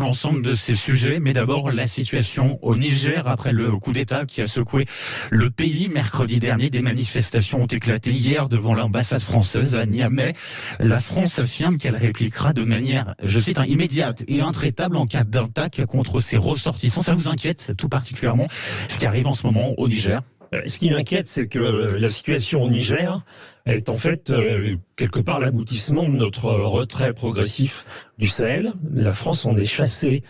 l'ensemble de ces sujets, mais d'abord la situation au Niger après le coup d'État qui a secoué le pays mercredi dernier. Des manifestations ont éclaté hier devant l'ambassade française à Niamey. La France affirme qu'elle répliquera de manière, je cite, immédiate et intraitable en cas d'attaque contre ses ressortissants. Ça vous inquiète tout particulièrement ce qui arrive en ce moment au Niger? Ce qui m'inquiète, c'est que la situation au Niger est en fait quelque part l'aboutissement de notre retrait progressif du Sahel. La France en est chassée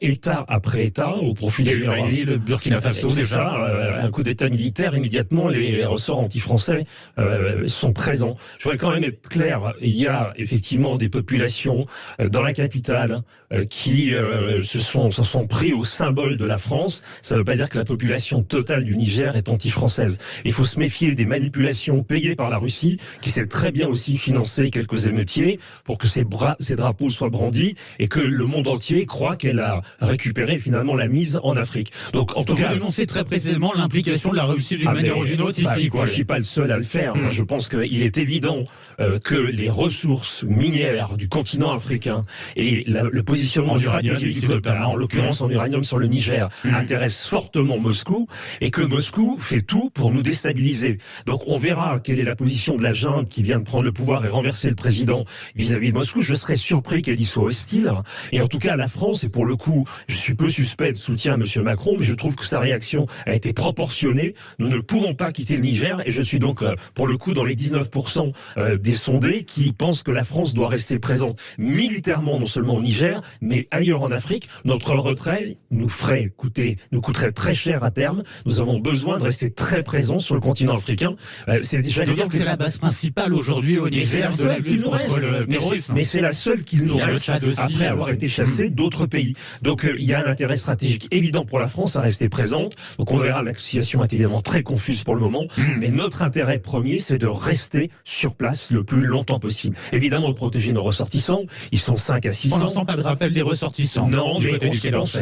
État après État au profit des Mali, le Burkina Faso, c'est ça, un coup d'État militaire, immédiatement les ressorts anti-français sont présents. Je voudrais quand même être clair, il y a effectivement des populations dans la capitale qui se sont pris au symbole de la France. Ça ne veut pas dire que la population totale du Niger est anti-française. Il faut se méfier des manipulations payées par la Russie, qui sait très bien aussi financer quelques émeutiers pour que ces drapeaux soient brandis et que le monde entier croit qu'elle a récupéré finalement la mise en Afrique. Donc en tout cas, vous dénoncez très précisément l'implication de la Russie d'une manière ou d'une autre ici. Je suis pas le seul à le faire. Enfin, je pense qu'il est évident que les ressources minières du continent africain et le positionnement stratégique, notamment en l'occurrence en uranium sur le Niger, intéresse fortement Moscou et que Moscou fait tout pour nous déstabiliser. Donc on verra quelle est la position de la junte qui vient de prendre le pouvoir et renverser le président vis-à-vis de Moscou. Je serais surpris qu'elle y soit hostile. Et en tout cas, la France, et pour le coup, je suis peu suspect de soutien à M. Macron, mais je trouve que sa réaction a été proportionnée. Nous ne pouvons pas quitter le Niger et je suis donc, pour le coup, dans les 19% des sondés qui pensent que la France doit rester présente militairement, non seulement au Niger, mais ailleurs en Afrique. Notre retrait nous coûterait très cher à terme. Nous avons besoin de rester très présents sur le continent africain. C'est déjà c'est la base principale aujourd'hui au Niger de la lutte contre le terrorisme. Mais c'est la seule qu'il nous reste après avoir été chassé d'autres pays. Donc il y a un intérêt stratégique évident pour la France à rester présente. Donc on verra, la situation est évidemment très confuse pour le moment, mais notre intérêt premier, c'est de rester sur place le plus longtemps possible. Évidemment, de protéger nos ressortissants. Ils sont 5 à 600. Pour l'instant, pas de rappel des ressortissants. Non, mais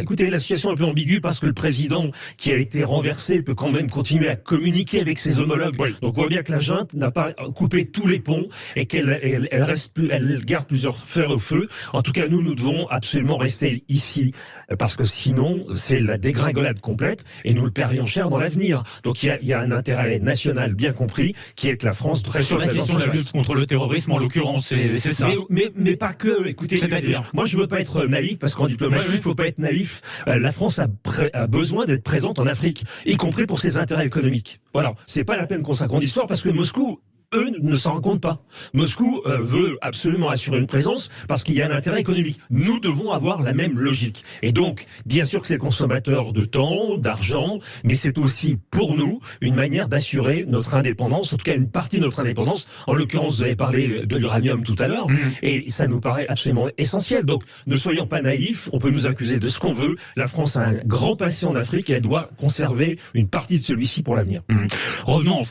écoutez, la situation est un peu ambiguë parce que le président qui a été renversé peut quand même continuer à communiquer avec ses homologues. Oui. Donc on voit bien que la junte n'a pas coupé tous les ponts et qu'elle garde plusieurs fers au feu. En tout cas, nous devons absolument rester ici parce que sinon, c'est la dégringolade complète et nous le paierions cher dans l'avenir. Donc il y a un intérêt national bien compris qui est que la France reste sur la question de la lutte contre le terrorisme, en l'occurrence, c'est ça. Mais pas que. Écoutez, moi je veux pas être naïf parce qu'en diplomatie, il faut pas être naïf. La France a besoin d'être présente en Afrique, y compris pour ses intérêts économiques. Voilà, c'est pas la peine qu'on s'accorde d'histoire parce que Moscou, eux, ne s'en rendent compte pas. Moscou veut absolument assurer une présence parce qu'il y a un intérêt économique. Nous devons avoir la même logique. Et donc, bien sûr que c'est consommateur de temps, d'argent, mais c'est aussi pour nous une manière d'assurer notre indépendance, en tout cas une partie de notre indépendance. En l'occurrence, vous avez parlé de l'uranium tout à l'heure, et ça nous paraît absolument essentiel. Donc, ne soyons pas naïfs, on peut nous accuser de ce qu'on veut. La France a un grand passé en Afrique et elle doit conserver une partie de celui-ci pour l'avenir. Revenons en